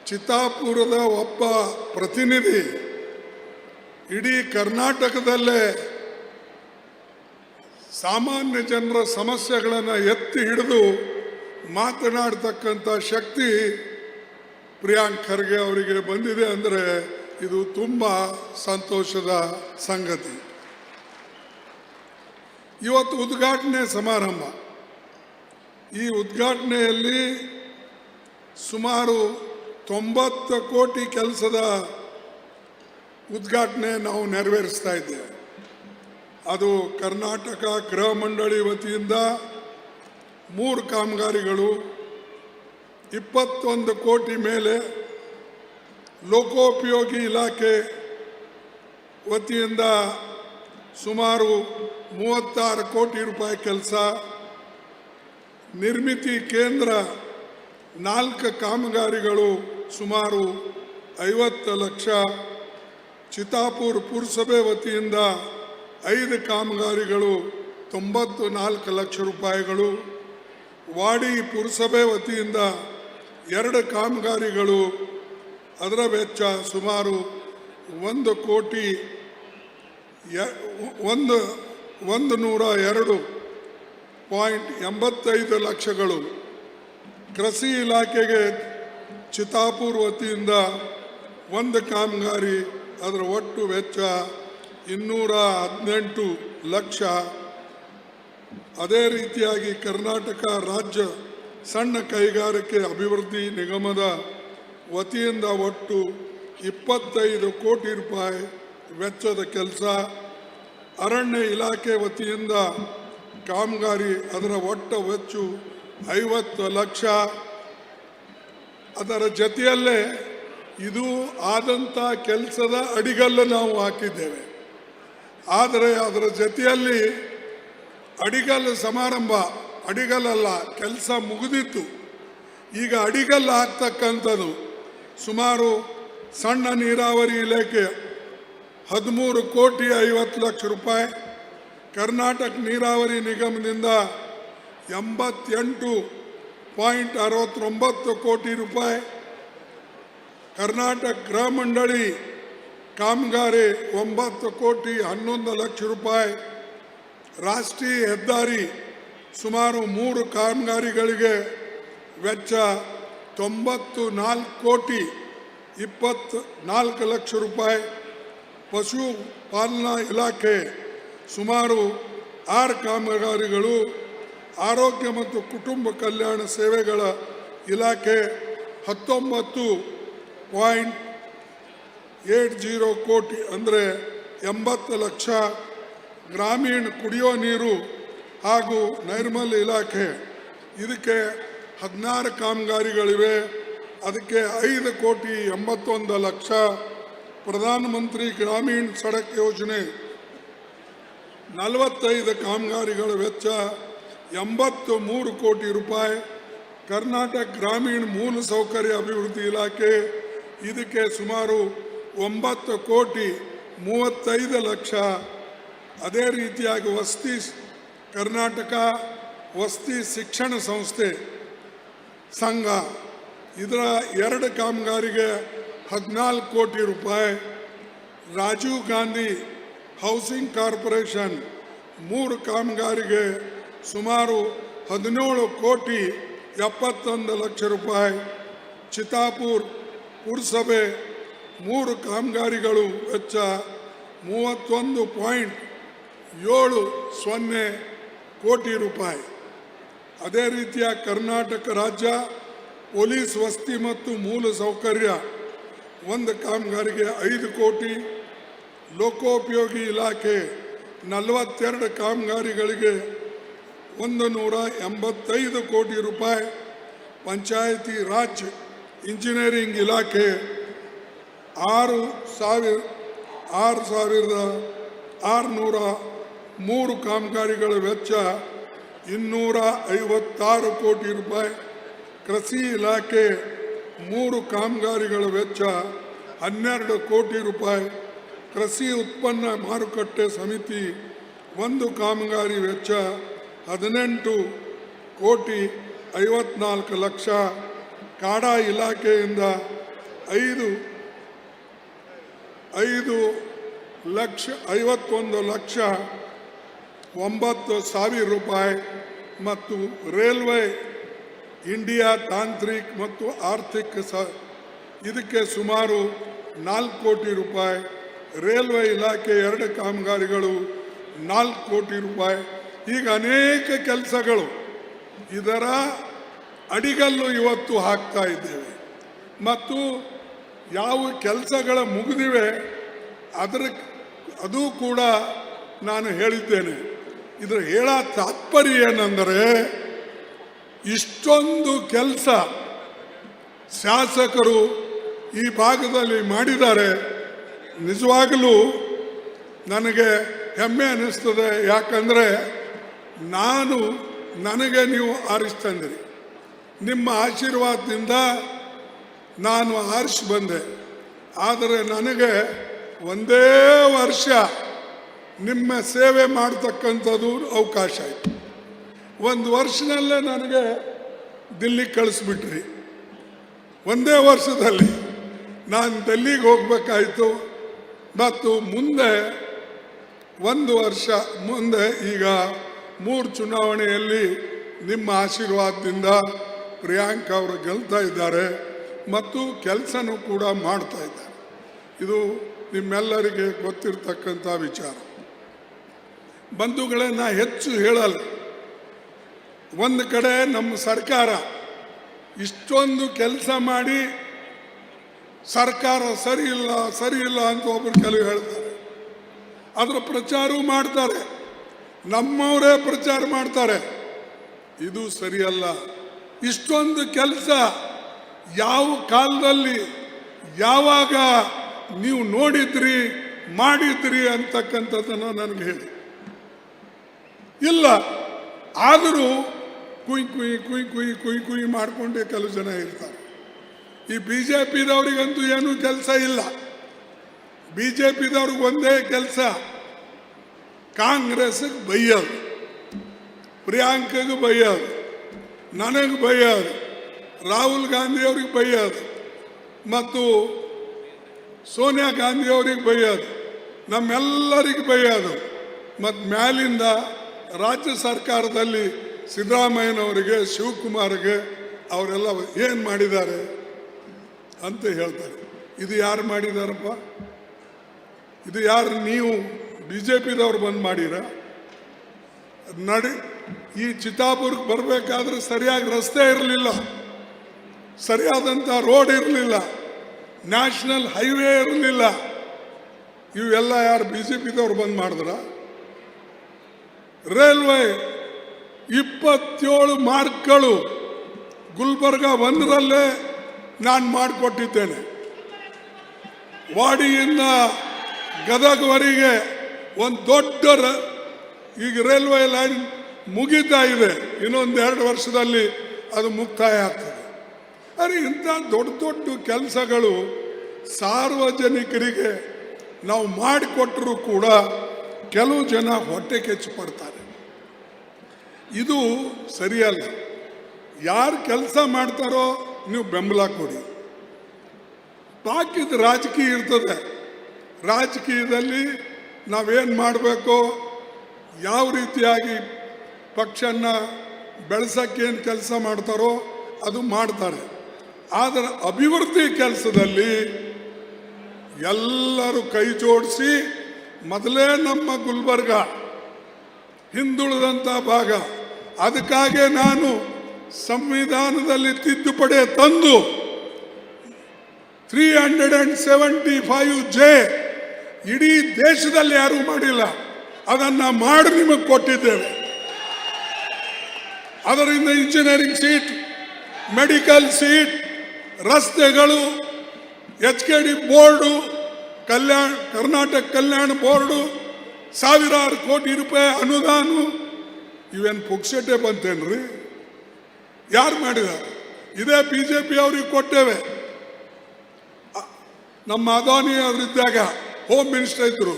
ಚಿತ್ತಾಪುರದ ಒಬ್ಬ ಪ್ರತಿನಿಧಿ ಇಡೀ ಕರ್ನಾಟಕದಲ್ಲೇ ಸಾಮಾನ್ಯ ಜನರ ಸಮಸ್ಯೆಗಳನ್ನು ಎತ್ತಿ ಹಿಡಿದು ಮಾತನಾಡ್ತಕ್ಕಂಥ ಶಕ್ತಿ ಪ್ರಿಯಾಂಕ್ ಖರ್ಗೆ ಅವರಿಗೆ ಬಂದಿದೆ ಅಂದರೆ ಇದು ತುಂಬ ಸಂತೋಷದ ಸಂಗತಿ. ಇವತ್ತು ಉದ್ಘಾಟನೆ ಸಮಾರಂಭ. ಈ ಉದ್ಘಾಟನೆಯಲ್ಲಿ ಸುಮಾರು 90 ಕೋಟಿ ಕೆಲಸದ ಉದ್ಘಾಟನೆ ನಾವು ನೆರವೇರಿಸ್ತಾ ಇದ್ದೇವೆ. ಅದು ಕರ್ನಾಟಕ ಗೃಹ ಮಂಡಳಿ ವತಿಯಿಂದ 3 ಕಾಮಗಾರಿಗಳು, 21 ಕೋಟಿ ಮೇಲೆ ಲೋಕೋಪಯೋಗಿ ಇಲಾಖೆ ವತಿಯಿಂದ ಸುಮಾರು 36 ಕೋಟಿ ರೂಪಾಯಿ ಕೆಲಸ, ನಿರ್ಮಿತಿ ಕೇಂದ್ರ 4 ಕಾಮಗಾರಿಗಳು ಸುಮಾರು 50 ಲಕ್ಷ, ಚಿತ್ತಾಪುರ ಪುರಸಭೆ ವತಿಯಿಂದ 5 ಕಾಮಗಾರಿಗಳು 94 ಲಕ್ಷ ರೂಪಾಯಿಗಳು, ವಾಡಿ ಪುರಸಭೆ ವತಿಯಿಂದ 2 ಕಾಮಗಾರಿಗಳು, ಅದರ ವೆಚ್ಚ ಸುಮಾರು 102.85 ಲಕ್ಷಗಳು, ಕೃಷಿ ಇಲಾಖೆಗೆ ಚಿತ್ತಾಪುರ ವತಿಯಿಂದ 1 ಕಾಮಗಾರಿ, ಅದರ ಒಟ್ಟು ವೆಚ್ಚ 218 ಲಕ್ಷ. ಅದೇ ರೀತಿಯಾಗಿ ಕರ್ನಾಟಕ ರಾಜ್ಯ ಸಣ್ಣ ಕೈಗಾರಿಕೆ ಅಭಿವೃದ್ಧಿ ನಿಗಮದ ವತಿಯಿಂದ ಒಟ್ಟು 25 ಕೋಟಿ ರೂಪಾಯಿ ವೆಚ್ಚದ ಕೆಲಸ, ಅರಣ್ಯ ಇಲಾಖೆ ವತಿಯಿಂದ ಕಾಮಗಾರಿ, ಅದರ ಒಟ್ಟು ವೆಚ್ಚ 50 ಲಕ್ಷ. ಅದರ ಜೊತೆಯಲ್ಲೇ ಇದು ಆದಂಥ ಕೆಲಸದ ಅಡಿಗಲ್ಲು ನಾವು ಹಾಕಿದ್ದೇವೆ. ಆದರೆ ಅದರ ಜೊತೆಯಲ್ಲಿ ಅಡಿಗಲ್ಲು ಸಮಾರಂಭ, ಅಡಿಗಲ್ಲಲ್ಲ, ಕೆಲಸ ಮುಗಿದಿತ್ತು. ಈಗ ಅಡಿಗಲ್ಲು ಹಾಕ್ತಕ್ಕಂಥದ್ದು ಸುಮಾರು ಸಣ್ಣ ನೀರಾವರಿ ಇಲಾಖೆ 13 ಕೋಟಿ 50 ಲಕ್ಷ ರೂಪಾಯಿ, ಕರ್ನಾಟಕ ನೀರಾವರಿ ನಿಗಮದಿಂದ 88.69 ಕೋಟಿ ರೂಪಾಯಿ, ಕರ್ನಾಟಕ ಗೃಹ ಮಂಡಳಿ ಕಾಮಗಾರಿ 9 ಕೋಟಿ 11 ಲಕ್ಷ ರೂಪಾಯಿ, ರಾಷ್ಟ್ರೀಯ ಹೆದ್ದಾರಿ ಸುಮಾರು 3 ಕಾಮಗಾರಿಗಳಿಗೆ ವೆಚ್ಚ 94 ಕೋಟಿ 24 ಲಕ್ಷ ರೂಪಾಯಿ, ಪಶುಪಾಲನಾ ಇಲಾಖೆ ಸುಮಾರು 6 ಕಾಮಗಾರಿಗಳು, ಆರೋಗ್ಯ ಮತ್ತು ಕುಟುಂಬ ಕಲ್ಯಾಣ ಸೇವೆಗಳ ಇಲಾಖೆ 19.80 ಕೋಟಿ ಅಂದರೆ 80 ಲಕ್ಷ, ಗ್ರಾಮೀಣ ಕುಡಿಯೋ ನೀರು ಹಾಗೂ ನೈರ್ಮಲ್ಯ ಇಲಾಖೆ ಇದಕ್ಕೆ 16 ಕಾಮಗಾರಿಗಳಿವೆ, ಅದಕ್ಕೆ 5 ಕೋಟಿ 81 ಲಕ್ಷ, ಪ್ರಧಾನಮಂತ್ರಿ ಗ್ರಾಮೀಣ ಸಡಕ್ ಯೋಜನೆ 45 ಕಾಮಗಾರಿಗಳ ವೆಚ್ಚ 83 ಕೋಟಿ ರೂಪಾಯಿ, ಕರ್ನಾಟಕ ಗ್ರಾಮೀಣ ಮೂಲಸೌಕರ್ಯ ಅಭಿವೃದ್ಧಿ ಇಲಾಖೆ ಇದಕ್ಕೆ ಸುಮಾರು 9 ಕೋಟಿ 35 ಲಕ್ಷ. ಅದೇ ರೀತಿಯಾಗಿ ಕರ್ನಾಟಕ ವಸತಿ ಶಿಕ್ಷಣ ಸಂಸ್ಥೆ ಸಂಘ ಇದರ 2 ಕಾಮಗಾರಿಗೆ 14 ಕೋಟಿ ರೂಪಾಯಿ, ರಾಜೀವ್ ಗಾಂಧಿ ಹೌಸಿಂಗ್ ಕಾರ್ಪೊರೇಷನ್ 3 ಕಾಮಗಾರಿಗೆ ಸುಮಾರು 17 ಕೋಟಿ 71 ಲಕ್ಷ ರೂಪಾಯಿ, ಚಿತ್ತಾಪುರ ಪುರಸಭೆ 3 ಕಾಮಗಾರಿಗಳು ವೆಚ್ಚ 31.70 ಕೋಟಿ ರೂಪಾಯಿ. ಅದೇ ರೀತಿಯ ಕರ್ನಾಟಕ ರಾಜ್ಯ ಪೊಲೀಸ್ ವಸತಿ ಮತ್ತು ಮೂಲ ಸೌಕರ್ಯ 1 ಕಾಮಗಾರಿಗೆ 5 ಕೋಟಿ, ಲೋಕೋಪಯೋಗಿ ಇಲಾಖೆ 42 ಕಾಮಗಾರಿಗಳಿಗೆ 185 ಕೋಟಿ ರೂಪಾಯಿ, ಪಂಚಾಯತಿ ರಾಜ್ ಇಂಜಿನಿಯರಿಂಗ್ ಇಲಾಖೆ 6,603 ಕಾಮಗಾರಿಗಳ ವೆಚ್ಚ 256 ಕೋಟಿ ರೂಪಾಯಿ, ಕೃಷಿ ಇಲಾಖೆ 3 ಕಾಮಗಾರಿಗಳ ವೆಚ್ಚ 12 ಕೋಟಿ ರೂಪಾಯಿ, ಕೃಷಿ ಉತ್ಪನ್ನ ಮಾರುಕಟ್ಟೆ ಸಮಿತಿ 1 ಕಾಮಗಾರಿ ವೆಚ್ಚ 18 ಕೋಟಿ 54 ಲಕ್ಷ, ಕಾಡಾ ಇಲಾಖೆಯಿಂದ 5,51,09,000 ರೂಪಾಯಿ ಮತ್ತು ರೈಲ್ವೆ ಇಂಡಿಯಾ ತಾಂತ್ರಿಕ ಮತ್ತು ಆರ್ಥಿಕ ಇದಕ್ಕೆ ಸುಮಾರು 4 ಕೋಟಿ ರೂಪಾಯಿ, ರೈಲ್ವೆ ಇಲಾಖೆ 2 ಕಾಮಗಾರಿಗಳು 4 ಕೋಟಿ ರೂಪಾಯಿ. ಈಗ ಅನೇಕ ಕೆಲಸಗಳು ಇದರ ಅಡಿಗಲ್ಲು ಇವತ್ತು ಹಾಕ್ತಾ ಇದ್ದೇವೆ ಮತ್ತು ಯಾವ ಕೆಲಸಗಳ ಮುಗಿದಿವೆ ಅದು ಕೂಡ ನಾನು ಹೇಳಿದ್ದೇನೆ. ಇದರ ಹೇಳ ತಾತ್ಪರ್ಯ ಏನೆಂದರೆ ಇಷ್ಟೊಂದು ಕೆಲಸ ಶಾಸಕರು ಈ ಭಾಗದಲ್ಲಿ ಮಾಡಿದ್ದಾರೆ. ನಿಜವಾಗಲೂ ನನಗೆ ಹೆಮ್ಮೆ ಅನ್ನಿಸ್ತದೆ. ಯಾಕಂದರೆ ನನಗೆ ನೀವು ಆರಿಸ್ತಂದಿರಿ, ನಿಮ್ಮ ಆಶೀರ್ವಾದದಿಂದ ನಾನು ಆರಿಸಿ ಬಂದೆ. ಆದರೆ ನನಗೆ ಒಂದೇ ವರ್ಷ ನಿಮ್ಮ ಸೇವೆ ಮಾಡ್ತಕ್ಕಂಥದ್ದು ಅವಕಾಶ ಆಯಿತು. 1 ವರ್ಷದಲ್ಲೇ ನನಗೆ ದಿಲ್ಲಿಗೆ ಕಳಿಸ್ಬಿಟ್ರಿ. ಒಂದೇ ವರ್ಷದಲ್ಲಿ ನಾನು ದಿಲ್ಲಿಗೆ ಹೋಗಬೇಕಾಯಿತು ಮತ್ತು ಮುಂದೆ 1 ವರ್ಷ ಮುಂದೆ ಈಗ 3 ಚುನಾವಣೆಯಲ್ಲಿ ನಿಮ್ಮ ಆಶೀರ್ವಾದದಿಂದ ಪ್ರಿಯಾಂಕಾ ಅವರು ಗೆಲ್ತಾ ಇದ್ದಾರೆ ಮತ್ತು ಕೆಲಸನೂ ಕೂಡ ಮಾಡ್ತಾ ಇದ್ದಾರೆ. ಇದು ನಿಮ್ಮೆಲ್ಲರಿಗೆ ಗೊತ್ತಿರತಕ್ಕಂಥ ವಿಚಾರ. ಬಂಧುಗಳೇ, ನಾ ಹೆಚ್ಚು ಹೇಳಲ್ಲ. ಒಂದು ಕಡೆ ನಮ್ಮ ಸರ್ಕಾರ ಇಷ್ಟೊಂದು ಕೆಲಸ ಮಾಡಿ ಸರ್ಕಾರ ಸರಿ ಇಲ್ಲ ಅಂತ ಒಬ್ಬರು ಕೆಲವು ಹೇಳ್ತಾರೆ. ಅದರ ಪ್ರಚಾರವೂ ಮಾಡ್ತಾರೆ, ನಮ್ಮವರೇ ಪ್ರಚಾರ ಮಾಡ್ತಾರೆ. ಇದು ಸರಿಯಲ್ಲ. ಇಷ್ಟೊಂದು ಕೆಲಸ ಯಾವ ಕಾಲದಲ್ಲಿ ಯಾವಾಗ ನೀವು ನೋಡಿದ್ರಿ ಮಾಡಿದ್ರಿ ಅಂತಕ್ಕಂಥದ್ದನ್ನು ನನಗೆ ಹೇಳಿ. ಇಲ್ಲ, ಆದರೂ ಕುಯ್ ಮಾಡಿಕೊಂಡೇ ಕೆಲವು ಜನ ಇರ್ತಾರೆ. ಈ BJPದವ್ರಿಗಂತೂ ಏನೂ ಕೆಲಸ ಇಲ್ಲ. BJPದವ್ರಿಗೆ ಒಂದೇ ಕೆಲಸ, ಕಾಂಗ್ರೆಸ್ಗೆ ಬೈಯೋದು, ಪ್ರಿಯಾಂಕಗೆ ಬೈಯೋದು, ನನಗೆ ಬೈಯೋದು, ರಾಹುಲ್ ಗಾಂಧಿ ಅವ್ರಿಗೆ ಬೈಯೋದು ಮತ್ತು ಸೋನಿಯಾ ಗಾಂಧಿ ಅವ್ರಿಗೆ ಬೈಯೋದು, ನಮ್ಮೆಲ್ಲರಿಗೆ ಬೈಯೋದು. ಮತ್ತು ಮ್ಯಾಲಿಂದ ರಾಜ್ಯ ಸರ್ಕಾರದಲ್ಲಿ ಸಿದ್ದರಾಮಯ್ಯನವರಿಗೆ, ಶಿವಕುಮಾರ್ಗೆ ಅವರೆಲ್ಲ ಏನು ಮಾಡಿದ್ದಾರೆ ಅಂತ ಹೇಳ್ತಾರೆ. ಇದು ಯಾರು ಮಾಡಿದಾರಪ್ಪ? ಇದು ಯಾರು? ನೀವು BJPದವ್ರು ಬಂದು ಮಾಡಿರ? ಈ ಚಿತ್ತಾಪುರಕ್ಕೆ ಬರಬೇಕಾದ್ರೆ ಸರಿಯಾಗಿ ರಸ್ತೆ ಇರಲಿಲ್ಲ, ಸರಿಯಾದಂಥ ರೋಡ್ ಇರಲಿಲ್ಲ, ನ್ಯಾಷನಲ್ ಹೈವೇ ಇರಲಿಲ್ಲ. ಇವೆಲ್ಲ ಯಾರು BJPದವ್ರು ಬಂದು ಮಾಡಿದ್ರ? ರೈಲ್ವೆ 27 ಮಾರ್ಕ್ಗಳು ಗುಲ್ಬರ್ಗ 1ರಲ್ಲೇ ನಾನು ಮಾಡಿಕೊಟ್ಟಿದ್ದೇನೆ. ವಾಡಿಯಿಂದ ಗದಗವರೆಗೆ ಒಂದು ದೊಡ್ಡ ಈಗ ರೈಲ್ವೆ ಲೈನ್ ಮುಗಿತಾ ಇದೆ. ಇನ್ನೊಂದು 2 ವರ್ಷದಲ್ಲಿ ಅದು ಮುಕ್ತಾಯ ಆಗ್ತದೆ. ಅರೆ, ಇಂಥ ದೊಡ್ಡ ದೊಡ್ಡ ಕೆಲಸಗಳು ಸಾರ್ವಜನಿಕರಿಗೆ ನಾವು ಮಾಡಿಕೊಟ್ಟರೂ ಕೂಡ ಕೆಲವು ಜನ ಹೊಟ್ಟೆ ಕೆಚ್ಚು ಪಡ್ತಾರೆ. ಇದು ಸರಿಯಲ್ಲ. ಯಾರು ಕೆಲಸ ಮಾಡ್ತಾರೋ ನೀವು ಬೆಂಬಲ ಕೊಡಿ. ಬಾಕಿದ ರಾಜಕೀಯ ಇರ್ತದೆ. ರಾಜಕೀಯದಲ್ಲಿ ನಾವೇನು ಮಾಡಬೇಕು, ಯಾವ ರೀತಿಯಾಗಿ ಪಕ್ಷನ ಬೆಳೆಸೋಕ್ಕೇನು ಕೆಲಸ ಮಾಡ್ತಾರೋ ಅದು ಮಾಡ್ತಾರೆ. ಆದರೆ ಅಭಿವೃದ್ಧಿ ಕೆಲಸದಲ್ಲಿ ಎಲ್ಲರೂ ಕೈ ಜೋಡಿಸಿ, ಮೊದಲೇ ನಮ್ಮ ಗುಲ್ಬರ್ಗ ಹಿಂದುಳಿದಂಥ ಭಾಗ, ಅದಕ್ಕಾಗಿ ನಾನು ಸಂವಿಧಾನದಲ್ಲಿ ತಿದ್ದುಪಡಿ ತಂದು 375J ಇಡೀ ದೇಶದಲ್ಲಿ ಯಾರೂ ಮಾಡಿಲ್ಲ, ಅದನ್ನು ಮಾಡಿ ನಿಮಗೆ ಕೊಟ್ಟಿದ್ದೇವೆ. ಅದರಿಂದ ಇಂಜಿನಿಯರಿಂಗ್ ಸೀಟ್, ಮೆಡಿಕಲ್ ಸೀಟ್, ರಸ್ತೆಗಳು, HKD ಬೋರ್ಡು, ಕರ್ನಾಟಕ ಕಲ್ಯಾಣ ಬೋರ್ಡು, ಸಾವಿರಾರು ಕೋಟಿ ರೂಪಾಯಿ ಅನುದಾನ. ಇವೇನು ಪುಕ್ಸಟ್ಟೆ ಬಂತೇನ್ರಿ? ಯಾರು ಮಾಡಿದ್ದಾರೆ? ಇದೇ BJP ಅವ್ರಿಗೆ ಕೊಟ್ಟೇವೆ. ನಮ್ಮ ಅದಾನಿ ಅವರಿದ್ದಾಗ ಹೋಮ್ ಮಿನಿಸ್ಟರ್ ಇದ್ದರು.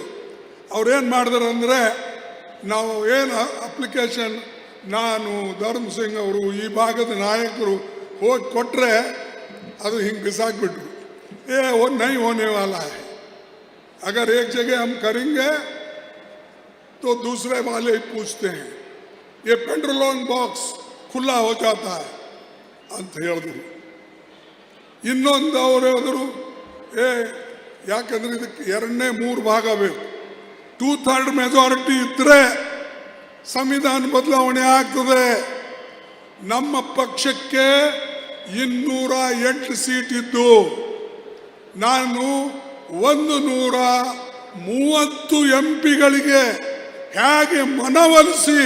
ಅವ್ರೇನು ಮಾಡಿದ್ರು ಅಂದರೆ, ನಾವು ಏನು ಅಪ್ಲಿಕೇಶನ್ ನಾನು ಧರ್ಮ್ ಸಿಂಗ್ ಅವರು ಈ ಭಾಗದ ನಾಯಕರು ಹೋಗಿ ಕೊಟ್ಟರೆ ಅದು ಹಿಂಗೆ ಬಿಸಾಕ್ಬಿಟ್ರು. ये वो नहीं होने वाला है। अगर एक जगह हम करेंगे तो दूसरे वाले पूछते हैं, ये पेंड्रोलोन बॉक्स खुला हो जाता है ಅಂತ ಹೇಳಿದ್ರು. ಇನ್ನೊಂದು ಅವರು ಹೇಳಿದ್ರು, ಯಾಕಂದ್ರೆ ಇದಕ್ಕೆ 2/3 ಭಾಗ ಬೇಕು, 2/3 ಮೆಜಾರಿಟಿ ಇದ್ರೆ ಸಂವಿಧಾನ ಬದಲಾವಣೆ ಆಗ್ತದೆ. ನಮ್ಮ ಪಕ್ಷಕ್ಕೆ 208 ಸೀಟ್ ಇದ್ದು ನಾನು 130 ಎಂಪಿಗಳಿಗೆ ಹೇಗೆ ಮನವೊಲಿಸಿ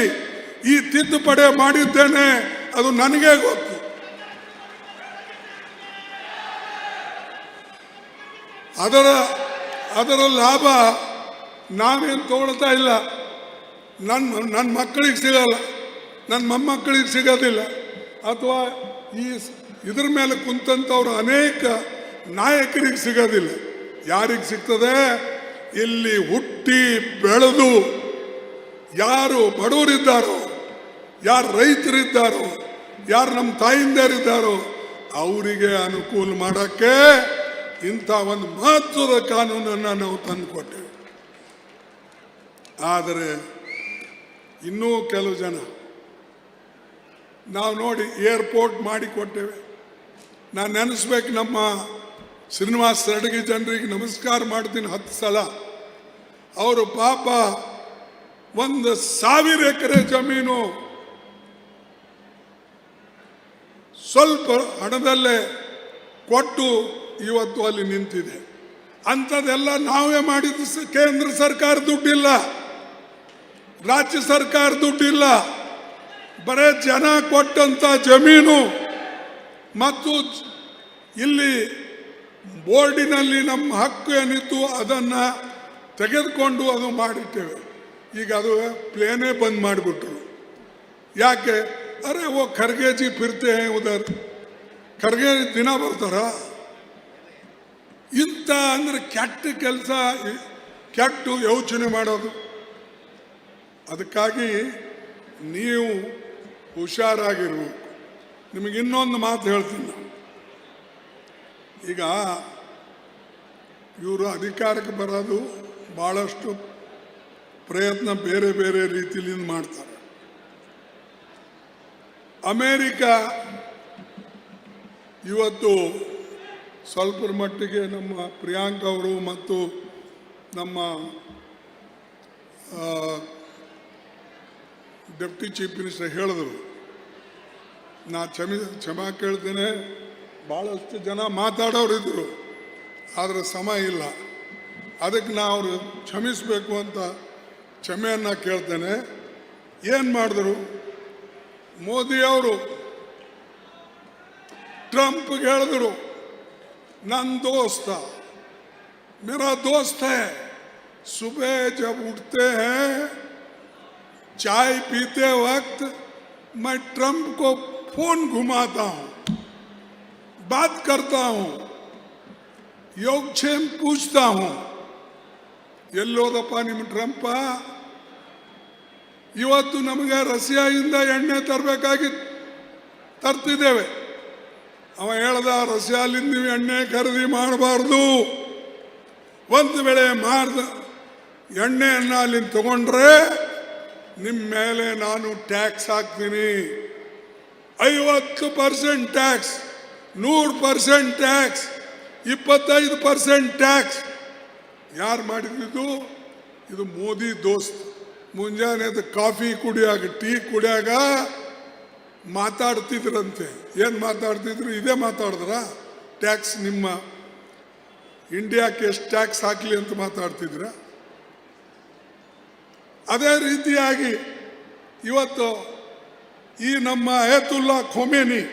ಈ ತಿದ್ದುಪಡಿ ಮಾಡಿದ್ದೇನೆ ಅದು ನನಗೆ ಗೊತ್ತು. ಅದರ ಲಾಭ ನಾವೇನು ತಗೊಳ್ತಾ ಇಲ್ಲ. ನನ್ನ ಮಕ್ಕಳಿಗೆ ಸಿಗಲ್ಲ, ನನ್ನ ಮೊಮ್ಮಕ್ಕಳಿಗೆ ಸಿಗೋದಿಲ್ಲ, ಅಥವಾ ಇದ್ರ ಮೇಲೆ ಕುಂತಂಥವ್ರು ಅನೇಕ ನಾಯಕರಿಗೆ ಸಿಗೋದಿಲ್ಲ. ಯಾರಿಗೆ ಸಿಗ್ತದೆ? ಇಲ್ಲಿ ಹುಟ್ಟಿ ಬೆಳೆದು ಯಾರು ಬಡವರಿದ್ದಾರೋ, ಯಾರು ರೈತರಿದ್ದಾರೋ, ಯಾರು ನಮ್ಮ ತಾಯಿಂದರಿದ್ದಾರೋ ಅವರಿಗೆ ಅನುಕೂಲ ಮಾಡೋಕ್ಕೆ ಇಂಥ ಒಂದು ಮಹತ್ವದ ಕಾನೂನನ್ನು ನಾವು ತಂದುಕೊಟ್ಟೆವು. ಆದರೆ ಇನ್ನೂ ಕೆಲವು ಜನ ನಾವು ನೋಡಿ ಏರ್ಪೋರ್ಟ್ ಮಾಡಿಕೊಟ್ಟೇವೆ. ನಾನು ನೆನೆಸ್ಬೇಕು, ನಮ್ಮ ಶ್ರೀನಿವಾಸ ರಡಗಿ ಜನರಿಗೆ ನಮಸ್ಕಾರ ಮಾಡ್ತೀನಿ 10 ಸಲ. ಅವರು ಪಾಪ 1,000 ಎಕರೆ ಜಮೀನು ಸ್ವಲ್ಪ ಹಣದಲ್ಲೇ ಕೊಟ್ಟು ಇವತ್ತು ಅಲ್ಲಿ ನಿಂತಿದೆ. ಅಂಥದ್ದೆಲ್ಲ ನಾವೇ ಮಾಡಿದ್ದು. ಕೇಂದ್ರ ಸರ್ಕಾರ ದುಡ್ಡಿಲ್ಲ, ರಾಜ್ಯ ಸರ್ಕಾರ ದುಡ್ಡಿಲ್ಲ, ಬರೇ ಜನ ಕೊಟ್ಟಂತ ಜಮೀನು ಮತ್ತು ಇಲ್ಲಿ ಬೋರ್ಡಿನಲ್ಲಿ ನಮ್ಮ ಹಕ್ಕು ಏನಿತ್ತು ಅದನ್ನು ತೆಗೆದುಕೊಂಡು ಅದು ಮಾಡಿಟ್ಟೇವೆ. ಈಗ ಅದು ಪ್ಲೇನೇ ಬಂದ್ ಮಾಡಿಬಿಟ್ರು. ಯಾಕೆ? ಅರೆ ಓ ಖರ್ಗೆ ಜಿ ಫಿರ್ತೆ ಹೇ ಉದರ್, ಖರ್ಗೆ ದಿನ ಬರ್ತಾರ? ಇಂಥ ಅಂದ್ರೆ ಕೆಟ್ಟ ಕೆಲಸ, ಕೆಟ್ಟ ಯೋಚನೆ ಮಾಡೋದು. ಅದಕ್ಕಾಗಿ ನೀವು ಹುಷಾರಾಗಿರ್ಬೇಕು. ನಿಮಗೆ ಇನ್ನೊಂದು ಮಾತು ಹೇಳ್ತೀನಿ ನಾನು. ಈಗ ಇವರು ಅಧಿಕಾರಕ್ಕೆ ಬರೋದು ಭಾಳಷ್ಟು ಪ್ರಯತ್ನ ಬೇರೆ ಬೇರೆ ರೀತಿಯಲ್ಲಿ ಮಾಡ್ತಾರೆ. ಅಮೇರಿಕ ಇವತ್ತು ಸ್ವಲ್ಪರ ಮಟ್ಟಿಗೆ ನಮ್ಮ ಪ್ರಿಯಾಂಕ್ ಅವರು ಮತ್ತು ನಮ್ಮ ಡೆಪ್ಟಿ ಚೀಫ್ ಮಿನಿಸ್ಟರ್ ಹೇಳಿದ್ರು. ನಾ ಕ್ಷಮಾ ಕೇಳ್ತೇನೆ, ಭಾಳಷ್ಟು ಜನ ಮಾತಾಡೋರು ಇದ್ರು, ಆದರೆ ಸಮಯ ಇಲ್ಲ. ಅದಕ್ಕೆ ನಾ ಅವರು ಕ್ಷಮಿಸಬೇಕು ಅಂತ ಕ್ಷಮೆಯನ್ನು ಕೇಳ್ತೇನೆ. ಏನು ಮಾಡಿದ್ರು ಮೋದಿಯವರು? ಟ್ರಂಪ್ಗೆ ಹೇಳಿದ್ರು, ನನ್ನ ದೋಸ್ತ, मेरा दोस्त है, सुबह जब उठते हैं चाय पीते वक्त मैं ट्रंप को फोन घुमाता हूं, बात करता हूं, योगक्षेम पूछता हूं. ಎಲ್ಲೋದಪ್ಪ ನಿಮ್ಮ ಟ್ರಂಪ? ಇವತ್ತು ನಮಗೆ ರಷ್ಯಾದಿಂದ ಎಣ್ಣೆ ತರಬೇಕಾಗಿತ್ತು, ತರ್ತಿದ್ದೇವೆ. ಅವ ಹೇಳ್ದ, ರಷ್ಯಾಲಿಂದ ನೀವು ಎಣ್ಣೆ ಖರೀದಿ ಮಾಡಬಾರ್ದು, ಒಂದು ವೇಳೆ ಎಣ್ಣೆಯನ್ನು ಅಲ್ಲಿಂದ ತಗೊಂಡ್ರೆ ನಿಮ್ಮ ಮೇಲೆ ನಾನು ಟ್ಯಾಕ್ಸ್ ಹಾಕ್ತೀನಿ. 50% ಟ್ಯಾಕ್ಸ್, 100% ಟ್ಯಾಕ್ಸ್, 25% ಟ್ಯಾಕ್ಸ್. ಯಾರು ಮಾಡಿದ್ದು? ಇದು ಮೋದಿ ದೋಸ್ತ್. ಮುಂಜಾನೆ ಕಾಫಿ ಕುಡಿಯಾಗ, ಟೀ ಕುಡಿಯಾಗ ಮಾತಾಡ್ತಿದ್ರಂತೆ. ಏನು ಮಾತಾಡ್ತಿದ್ರು? ಇದೇ ಮಾತಾಡಿದ್ರ? ಟ್ಯಾಕ್ಸ್, ನಿಮ್ಮ ಇಂಡಿಯಾಕ್ಕೆ ಎಷ್ಟು ಟ್ಯಾಕ್ಸ್ ಹಾಕಲಿ ಅಂತ ಮಾತಾಡ್ತಿದ್ರ? ಅದೇ ರೀತಿಯಾಗಿ ಇವತ್ತು ಈ ನಮ್ಮ ಅಯತುಲ್ಲಾ ಖೊಮೇನಿ,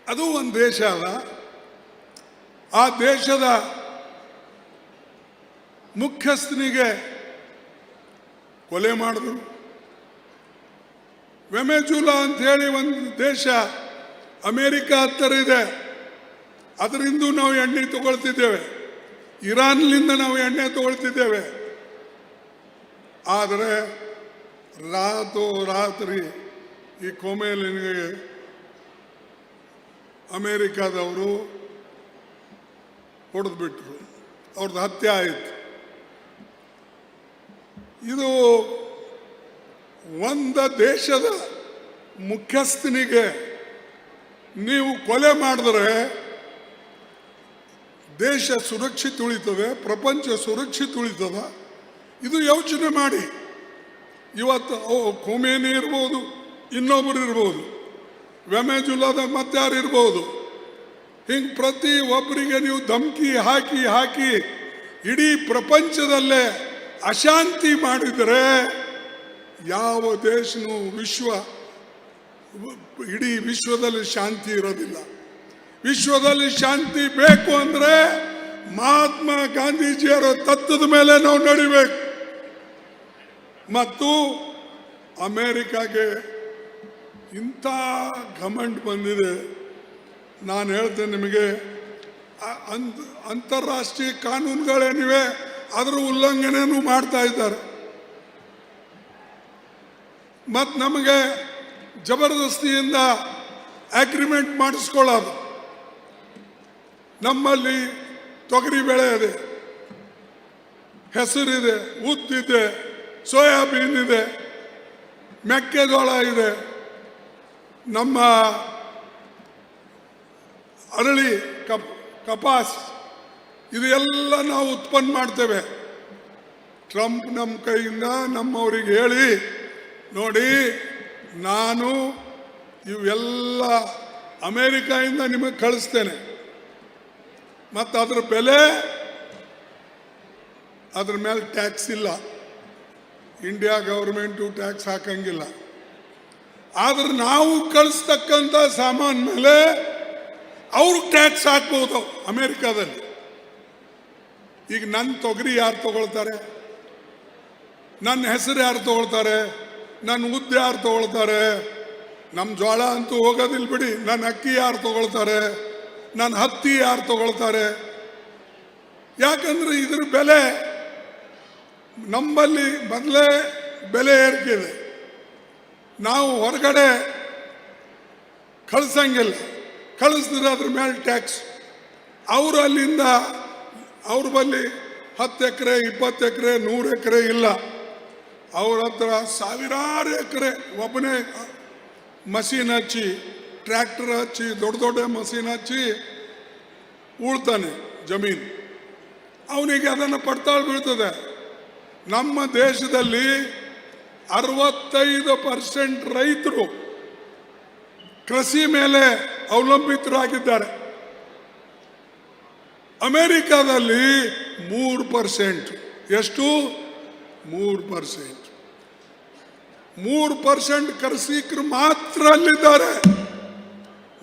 ಅದು ಒಂದು ದೇಶ ಅಲ್ಲ, ಆ ದೇಶದ ಮುಖ್ಯಸ್ಥನಿಗೆ ಕೊಲೆ ಮಾಡಿದ್ರು. ವೆನೆಜುಲಾ ಅಂತ ಹೇಳಿ ಒಂದು ದೇಶ ಅಮೇರಿಕಾ ಹತ್ತಿರ ಇದೆ, ಅದರಿಂದ ನಾವು ಎಣ್ಣೆ ತಗೊಳ್ತಿದ್ದೇವೆ. ಇರಾನ್ಲಿಂದ ನಾವು ಎಣ್ಣೆ ತಗೊಳ್ತಿದ್ದೇವೆ. ಆದರೆ ರಾತ್ರಿ ಈ ಕೊಮೇಲಿನಿಗೆ ಅಮೇರಿಕಾದವರು ಹೊಡೆದ್ಬಿಟ್ರು, ಅವ್ರದ್ದು ಹತ್ಯೆ ಆಯಿತು. ಇದು ಒಂದು ದೇಶದ ಮುಖ್ಯಸ್ಥನಿಗೆ ನೀವು ಕೊಲೆ ಮಾಡಿದ್ರೆ ದೇಶ ಸುರಕ್ಷಿತ ಉಳಿತದೆ, ಪ್ರಪಂಚ ಸುರಕ್ಷಿತ ಉಳಿತದ. ಇದು ಯೋಚನೆ ಮಾಡಿ. ಇವತ್ತು ಖೊಮೇನಿ ಇರ್ಬೋದು, ಇನ್ನೊಬ್ಬರು ಇರ್ಬೋದು, ವೆಮೆಜುಲಾದಾಗ ಮತ್ತಾರು ಇರ್ಬೋದು. ಹಿಂಗೆ ಪ್ರತಿ ಒಬ್ಬರಿಗೆ ನೀವು ಧಮಕಿ ಹಾಕಿ ಹಾಕಿ ಇಡೀ ಪ್ರಪಂಚದಲ್ಲೇ ಅಶಾಂತಿ ಮಾಡಿದರೆ ಯಾವ ದೇಶನೂ ಇಡೀ ವಿಶ್ವದಲ್ಲಿ ಶಾಂತಿ ಇರೋದಿಲ್ಲ. ವಿಶ್ವದಲ್ಲಿ ಶಾಂತಿ ಬೇಕು ಅಂದರೆ ಮಹಾತ್ಮ ಗಾಂಧೀಜಿಯವರ ತತ್ವದ ಮೇಲೆ ನಾವು ನಡಿಬೇಕು. ಮತ್ತು ಅಮೇರಿಕಾಗೆ ಇಂಥ ಘಮಂಡ್ ಬಂದಿದೆ. ನಾನು ಹೇಳ್ತೇನೆ ನಿಮಗೆ, ಅಂತಾರಾಷ್ಟ್ರೀಯ ಕಾನೂನುಗಳೇನಿವೆ ಅದರ ಉಲ್ಲಂಘನೆನೂ ಮಾಡ್ತಾ ಇದ್ದಾರೆ. ಮತ್ತು ನಮಗೆ ಜಬರ್ದಸ್ತಿಯಿಂದ ಅಗ್ರಿಮೆಂಟ್ ಮಾಡಿಸ್ಕೊಳ್ಳೋದು. ನಮ್ಮಲ್ಲಿ ತೊಗರಿ ಬೆಳೆ ಇದೆ, ಹೆಸರಿದೆ, ಉದ್ದಿದೆ, ಸೋಯಾಬೀನ್ ಇದೆ, ಮೆಕ್ಕೆಜೋಳ ಇದೆ, ನಮ್ಮ ಅರಳಿ ಕಪಾಸ್ ಇದೆಲ್ಲ ನಾವು ಉತ್ಪನ್ನ ಮಾಡ್ತೇವೆ. ಟ್ರಂಪ್ ನಮ್ಮ ಕೈಯಿಂದ ನಮ್ಮವರಿಗೆ ಹೇಳಿ ನೋಡಿ, ನಾನು ಇವೆಲ್ಲ ಅಮೇರಿಕಾಯಿಂದ ನಿಮಗೆ ಕಳಿಸ್ತೇನೆ, ಮತ್ತು ಅದರ ಬೆಲೆ, ಅದ್ರ ಮೇಲೆ ಟ್ಯಾಕ್ಸ್ ಇಲ್ಲ. ಇಂಡಿಯಾ ಗೌರ್ಮೆಂಟು ಟ್ಯಾಕ್ಸ್ ಹಾಕಂಗಿಲ್ಲ. ಆದ್ರೆ ನಾವು ಕಳಿಸ್ತಕ್ಕಂಥ ಸಾಮಾನು ಮೇಲೆ ಅವ್ರು ಟ್ಯಾಕ್ಸ್ ಹಾಕ್ಬೋದು ಅಮೇರಿಕಾದಲ್ಲಿ. ಈಗ ನನ್ನ ತೊಗರಿ ಯಾರು ತಗೊಳ್ತಾರೆ, ನನ್ನ ಹೆಸರು ಯಾರು ತಗೊಳ್ತಾರೆ, ನನ್ನ ಉದ್ದ ಯಾರು ತಗೊಳ್ತಾರೆ? ನಮ್ಮ ಜೋಳ ಅಂತೂ ಹೋಗೋದಿಲ್ಲ ಬಿಡಿ. ನನ್ನ ಅಕ್ಕಿ ಯಾರು ತಗೊಳ್ತಾರೆ, ನನ್ನ ಹತ್ತಿ ಯಾರು ತಗೊಳ್ತಾರೆ? ಯಾಕಂದ್ರೆ ಇದ್ರ ಬೆಲೆ ನಮ್ಮಲ್ಲಿ ಮೊದಲೇ ಬೆಲೆ ಏರಿಕೆ ಇದೆ. ನಾವು ಹೊರಗಡೆ ಕಳಿಸಂಗಿಲ್ಲ, ಕಳಿಸಿದ್ರೆ ಅದ್ರ ಮೇಲೆ ಟ್ಯಾಕ್ಸ್. ಅವರು ಅಲ್ಲಿಂದ ಅವ್ರ ಬಳಿ 10 ಎಕರೆ 20 ಎಕರೆ 100 ಎಕರೆ ಇಲ್ಲ. ಅವ್ರ ಹತ್ರ ಸಾವಿರಾರು ಎಕರೆ ಒಬ್ಬನೇ ಮಷೀನ್ ಹಚ್ಚಿ, ಟ್ರ್ಯಾಕ್ಟರ್ ಹಚ್ಚಿ, ದೊಡ್ಡ ದೊಡ್ಡ ಮಷೀನ್ ಹಚ್ಚಿ ಉಳ್ತಾನೆ ಜಮೀನು. ಅವನಿಗೆ ಅದನ್ನು ಪಡ್ತಾಳು ಬೀಳ್ತದೆ. ನಮ್ಮ ದೇಶದಲ್ಲಿ 65% ರೈತರು ಕೃಷಿ ಮೇಲೆ ಅವಲಂಬಿತರಾಗಿದ್ದಾರೆ. ಅಮೆರಿಕಾದಲ್ಲಿ 3%. ಎಷ್ಟು? 3%. 3% ಕೃಷಿಕರು ಮಾತ್ರ ಅಲ್ಲಿದ್ದಾರೆ.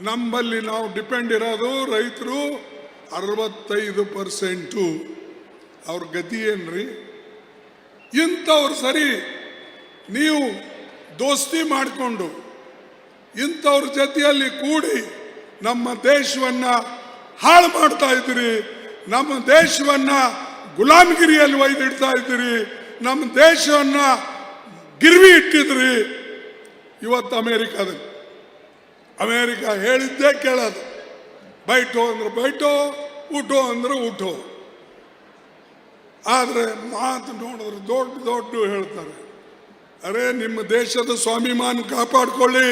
ನಮ್ಮಲ್ಲಿ ನಾವು ಡಿಪೆಂಡ್ ಇರೋದು ರೈತರು 65%. ಅವ್ರ ಗತಿ ಏನ್ರಿ? ಇಂಥವ್ರು ಸರಿ, ನೀವು ದೋಸ್ತಿ ಮಾಡಿಕೊಂಡು ಇಂಥವ್ರ ಜೊತೆಯಲ್ಲಿ ಕೂಡಿ ನಮ್ಮ ದೇಶವನ್ನ ಹಾಳು ಮಾಡ್ತಾ ಇದ್ದೀರಿ. ನಮ್ಮ ದೇಶವನ್ನ ಗುಲಾಮಗಿರಿಯಲ್ಲಿ ಒಯ್ದಿಡ್ತಾ ಇದ್ದೀರಿ. ನಮ್ಮ ದೇಶವನ್ನ ಗಿರ್ವಿ ಇಟ್ಟಿದ್ರಿ. ಇವತ್ತು ಅಮೇರಿಕಾ ಹೇಳಿದ್ದೇ ಕೇಳೋದು. ಬೈಟೋ ಅಂದ್ರೆ ಬೈಟೋ, ಊಟೋ ಅಂದ್ರೆ ಊಟೋ. ಆದರೆ ಮಾತು ನೋಡಿದ್ರೆ ದೊಡ್ಡ ದೊಡ್ಡ ಹೇಳ್ತಾರೆ. ಅರೆ, ನಿಮ್ಮ ದೇಶದ ಸ್ವಾಭಿಮಾನ ಕಾಪಾಡ್ಕೊಳ್ಳಿ,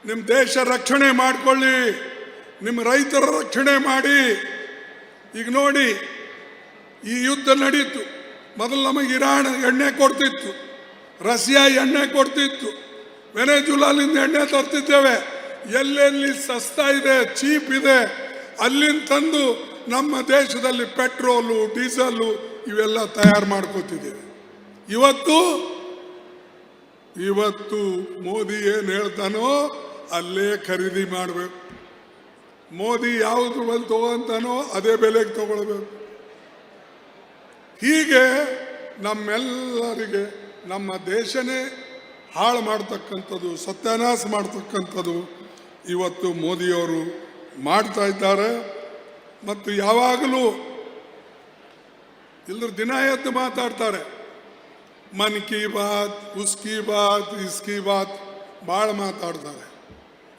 ನಿಮ್ಮ ದೇಶ ರಕ್ಷಣೆ ಮಾಡ್ಕೊಳ್ಳಿ, ನಿಮ್ಮ ರೈತರ ರಕ್ಷಣೆ ಮಾಡಿ. ಈಗ ನೋಡಿ, ಈ ಯುದ್ಧ ನಡೀತು. ಮೊದಲು ನಮಗೆ ಇರಾನ್ ಎಣ್ಣೆ ಕೊಡ್ತಿತ್ತು, ರಷ್ಯಾ ಎಣ್ಣೆ ಕೊಡ್ತಿತ್ತು, ವೆನೆಜುಲಾಲಿಂದ ಎಣ್ಣೆ ತರ್ತಿದ್ದೇವೆ. ಎಲ್ಲೆಲ್ಲಿ ಸಸ್ತಾ ಇದೆ, ಚೀಪ್ ಇದೆ, ಅಲ್ಲಿಂದ ತಂದು ನಮ್ಮ ದೇಶದಲ್ಲಿ ಪೆಟ್ರೋಲು, ಡೀಸೆಲ್ಲು ಇವೆಲ್ಲ ತಯಾರು ಮಾಡ್ಕೋತಿದ್ದೇವೆ. ಇವತ್ತು ಮೋದಿ ಏನು ಹೇಳ್ತಾನೋ ಅಲ್ಲೇ ಖರೀದಿ ಮಾಡಬೇಕು. ಮೋದಿ ಯಾವ್ದ್ರ ಮೇಲೆ ತಗೋಂತಾನೋ ಅದೇ ಬೆಲೆಗೆ ತಗೊಳ್ಬೇಕು. ಹೀಗೆ ನಮ್ಮೆಲ್ಲರಿಗೆ ನಮ್ಮ ದೇಶನೇ ಹಾಳು ಮಾಡ್ತಕ್ಕಂಥದ್ದು, ಸತ್ಯಾನಾಶ ಮಾಡ್ತಕ್ಕಂಥದ್ದು ಇವತ್ತು ಮೋದಿಯವರು ಮಾಡ್ತಾ ಇದ್ದಾರೆ. ಮತ್ತು ಯಾವಾಗಲೂ ಇಲ್ಲರ ದಿನ ಎದ್ದು ಮಾತಾಡ್ತಾರೆ. ಮನ್ ಕಿ ಬಾತ್, ಉಸ್ಕಿ ಬಾತ್, ಇಸ್ಕಿ ಬಾತ್ ಭಾಳ ಮಾತಾಡ್ತಾರೆ.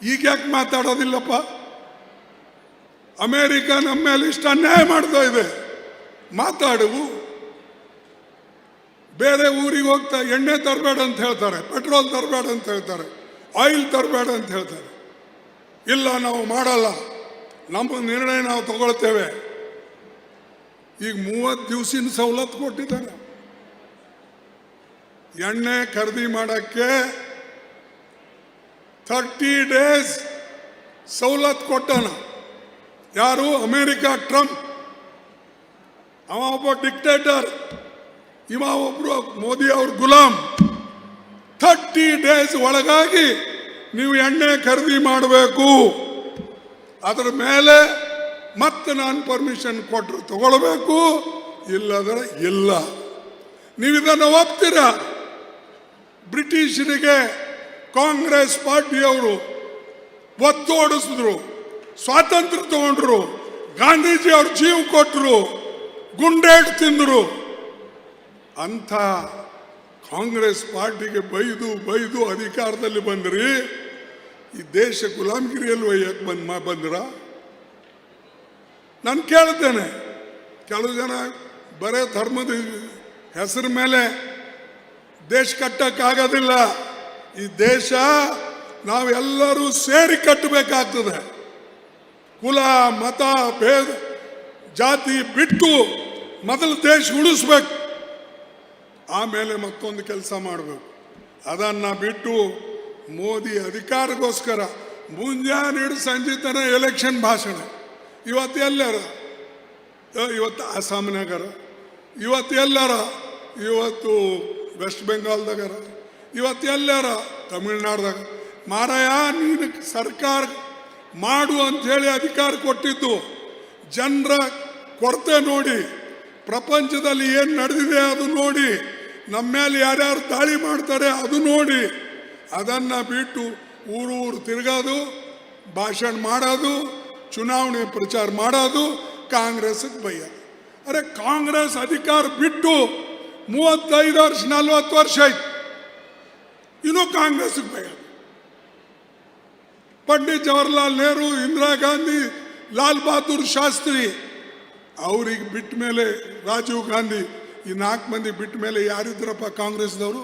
ಈಗ ಯಾಕೆ ಮಾತಾಡೋದಿಲ್ಲಪ್ಪ? ಅಮೇರಿಕ ನಮ್ಮ ಮೇಲೆ ಇಷ್ಟ ಅನ್ಯಾಯ ಮಾಡ್ತಾ ಇದೆ. ಮಾತಾಡುವು. ಬೇರೆ ಊರಿಗೆ ಹೋಗ್ತಾ ಎಣ್ಣೆ ತರಬೇಡ ಅಂತ ಹೇಳ್ತಾರೆ, ಪೆಟ್ರೋಲ್ ತರಬೇಡ ಅಂತ ಹೇಳ್ತಾರೆ, ಆಯಿಲ್ ತರಬೇಡ ಅಂತ ಹೇಳ್ತಾರೆ. ಇಲ್ಲ, ನಾವು ಮಾಡಲ್ಲ, ನಮ್ಮ ನಿರ್ಣಯ ನಾವು ತಗೊಳ್ತೇವೆ. ಈಗ 30 ದಿವಸಿನ ಸವಲತ್ತು ಕೊಟ್ಟಿದ್ದಾರೆ. ಎಣ್ಣೆ ಖರೀದಿ ಮಾಡೋಕ್ಕೆ 30 ಡೇಸ್ ಸವಲತ್ತು ಕೊಟ್ಟನ. ಯಾರು? America Trump. ಅವ ಒಬ್ಬ ಡಿಕ್ಟೇಟರ್, ಇವ ಒಬ್ರು ಮೋದಿ ಅವ್ರ ಗುಲಾಮ್. 30 ಡೇಸ್ ಒಳಗಾಗಿ ನೀವು ಎಣ್ಣೆ ಖರೀದಿ ಮಾಡಬೇಕು. ಅದರ ಮೇಲೆ ಮತ್ತೆ ನಾನು ಪರ್ಮಿಷನ್ ಕೊಟ್ಟರು ತಗೊಳ್ಬೇಕು, ಇಲ್ಲದ್ರೆ ಇಲ್ಲ. ನೀವು ಇದನ್ನು ಒಪ್ತೀರಾ? ಬ್ರಿಟಿಷರಿಗೆ ಕಾಂಗ್ರೆಸ್ ಪಾರ್ಟಿಯವರು ಒತ್ತೋಡಿಸಿದ್ರು, ಸ್ವಾತಂತ್ರ್ಯ ತಗೊಂಡ್ರು, ಗಾಂಧೀಜಿ ಅವ್ರ ಜೀವ ಕೊಟ್ಟರು, ಗುಂಡೇಟು ತಿಂದರು. ಅಂಥ ಕಾಂಗ್ರೆಸ್ ಪಾರ್ಟಿಗೆ ಬೈದು ಅಧಿಕಾರದಲ್ಲಿ ಬಂದ್ರಿ. ಈ ದೇಶ ಗುಲಾಮಗಿರಿಯಲ್ಲಿ ಒಯ್ಯಕ್ಕೆ ಬಂದ್ರ? ನಾನು ಕೇಳ್ತೇನೆ, ಕೆಲವು ಜನ ಬರೇ ಧರ್ಮದ ಹೆಸರ ಮೇಲೆ ದೇಶ ಕಟ್ಟಕ್ಕಾಗೋದಿಲ್ಲ. ಈ ದೇಶ ನಾವೆಲ್ಲರೂ ಸೇರಿ ಕಟ್ಟಬೇಕಾಗ್ತದೆ. ಕುಲ ಮತ ಭೇದ ಜಾತಿ ಬಿಟ್ಟು ಮೊದಲು ದೇಶ ಉಳಿಸ್ಬೇಕು, ಆಮೇಲೆ ಮತ್ತೊಂದು ಕೆಲಸ ಮಾಡಬೇಕು. ಅದನ್ನು ಬಿಟ್ಟು ಮೋದಿ ಅಧಿಕಾರಕ್ಕೋಸ್ಕರ ಮುಂಜಾನೆ ಹಿಡಿದು ಸಂಜೆ ತನ ಎಲೆಕ್ಷನ್ ಭಾಷಣ. ಇವತ್ತು ಎಲ್ಲಾರ, ಇವತ್ತು ಅಸ್ಸಾಂನಾಗಾರ, ಇವತ್ತು ಎಲ್ಲಾರ, ಇವತ್ತು ವೆಸ್ಟ್ ಬೆಂಗಾಲ್ದಾಗಾರ, ಇವತ್ತು ಎಲ್ಲಾರ ತಮಿಳ್ನಾಡ್ದಾಗ. ಮಾರಾಯ, ನೀನು ಸರ್ಕಾರ ಮಾಡು ಅಂಥೇಳಿ ಅಧಿಕಾರ ಕೊಟ್ಟಿದ್ದು ಜನರ ಕೊರತೆ ನೋಡಿ, ಪ್ರಪಂಚದಲ್ಲಿ ಏನು ನಡೆದಿದೆ ಅದು ನೋಡಿ, ನಮ್ಮ ಮೇಲೆ ಯಾರ್ಯಾರು ದಾಳಿ ಮಾಡ್ತಾರೆ ಅದು ನೋಡಿ, ಅದನ್ನು ಬಿಟ್ಟು ಊರು ತಿರುಗೋದು, ಭಾಷಣ ಮಾಡೋದು, ಚುನಾವಣೆ ಪ್ರಚಾರ ಮಾಡೋದು, ಕಾಂಗ್ರೆಸ್ಗೆ ಬೈಯೋದು. ಅರೆ, ಕಾಂಗ್ರೆಸ್ ಅಧಿಕಾರ ಬಿಟ್ಟು 35 ವರ್ಷ 40 ವರ್ಷ ಆಯ್ತು, ಇನ್ನೂ ಕಾಂಗ್ರೆಸ್ಗೆ ಬೈಯೋದು. ಪಂಡಿತ್ ಜವಾಹರ್ಲಾಲ್ ನೆಹರು, ಇಂದಿರಾ ಗಾಂಧಿ, ಲಾಲ್ ಬಹದ್ದೂರ್ ಶಾಸ್ತ್ರಿ ಅವ್ರಿಗೆ ಬಿಟ್ಟ ಮೇಲೆ, ರಾಜೀವ್ ಗಾಂಧಿ, ಈ 4 ಮಂದಿ ಬಿಟ್ಟ ಮೇಲೆ ಯಾರಿದ್ರಪ್ಪ ಕಾಂಗ್ರೆಸ್ದವರು?